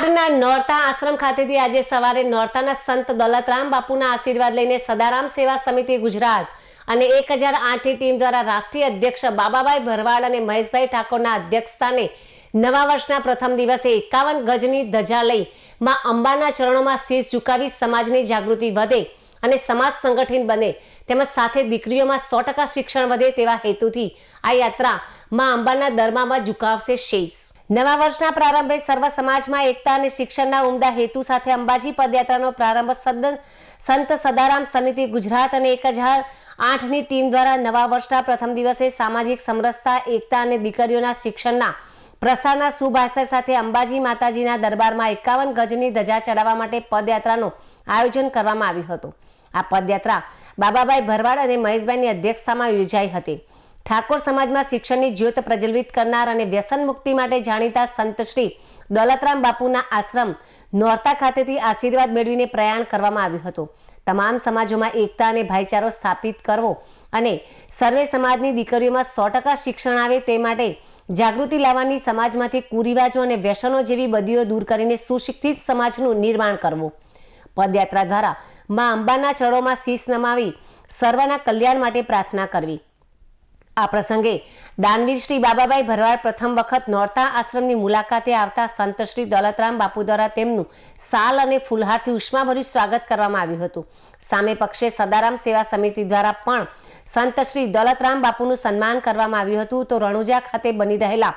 પાટણના નોરતા આશ્રમ ખાતેથી આજે સવારે નોરતાના સંત દોલતરામ બાપુના આશીર્વાદ લઈને સદારામ સેવા સમિતિ ગુજરાત અને 1008ની ટીમ દ્વારા રાષ્ટ્રીય અધ્યક્ષ બાબાભાઈ ભરવાડ અને મહેશભાઈ ઠાકોરના અધ્યક્ષસ્થાને નવા વર્ષના પ્રથમ દિવસે 51 ગજની ધજા લઈ માં અંબાના ચરણોમાં શીશ ઝુકાવી સમાજની જાગૃતિ વધે અને સમાજ સંગઠન બને તેમજ સાથે દીકરીઓમાં 100% શિક્ષણ વધે તેવા હેતુથી આ યાત્રા માં અંબાના દરબારમાં ઝુકાવશે શીશ। નવા વર્ષના પ્રારંભે સર્વ સમાજમાં એકતા અને શિક્ષણના ઉમદા હેતુ સાથે અંબાજી પદયાત્રાનો પ્રારંભ સંત સદારામ સમિતિ ગુજરાત અને 1008ની ટીમ દ્વારા નવા વર્ષના પ્રથમ દિવસે સામાજિક સમરસતા, એકતા અને દીકરીઓના શિક્ષણના પ્રસારના શુભ આશય સાથે અંબાજી માતાજીના દરબારમાં 51 ગજની ધજા ચડાવવા માટે પદયાત્રાનું આયોજન કરવામાં આવ્યું હતું। આ પદયાત્રા બાબાભાઈ ભરવાડ અને મહેશભાઈની અધ્યક્ષતામાં યોજાઈ હતી। ઠાકોર સમાજમાં શિક્ષણની જ્યોત પ્રજ્વલિત કરનાર અને વ્યસન મુક્તિ માટે જાણીતા સંત શ્રી દોલતરામ બાપુના આશ્રમ નોરતા ખાતેથી આશીર્વાદ મેળવીને પ્રયાણ કરવામાં આવ્યું હતું। તમામ સમાજોમાં એકતા અને ભાઈચારો સ્થાપિત કરવો અને સર્વે સમાજની દીકરીઓમાં 100% શિક્ષણ આવે તે માટે જાગૃતિ લાવવાની, સમાજમાંથી કુરિવાજો અને વ્યસનો જેવી બદીઓ દૂર કરીને સુશિક્ષિત સમાજનું નિર્માણ કરવું। પદયાત્રા દ્વારા માં અંબાના ચરણોમાં શીશ નમાવી સર્વના કલ્યાણ માટે પ્રાર્થના કરવી। આ પ્રસંગે દાનવીર શ્રી બાબાભાઈ ભરવાડ પ્રથમ વખત નોરતા આશ્રમની મુલાકાતે આવતા સંત શ્રી દોલતરામ બાપુ દ્વારા તેમનું સાલ અને ફૂલહારથી ઉષ્માભર્યું સ્વાગત કરવામાં આવ્યું હતું। સામે પક્ષે સદારામ સેવા સમિતિ દ્વારા પણ સંત શ્રી દોલતરામ બાપુનું સન્માન કરવામાં આવ્યું હતું। તો રણુજા ખાતે બની રહેલા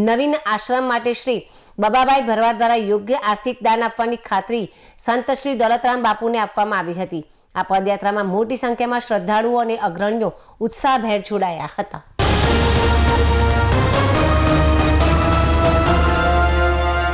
નવીન આશ્રમ માટે શ્રી બાબાભાઈ ભરવાડ દ્વારા યોગ્ય આર્થિક દાન આપવાની ખાતરી સંત શ્રી દોલતરામ બાપુને આપવામાં આવી હતી। આ પદયાત્રામાં મોટી સંખ્યામાં શ્રદ્ધાળુઓ અને અગ્રણીઓ ઉત્સાહભેર જોડાયા હતા।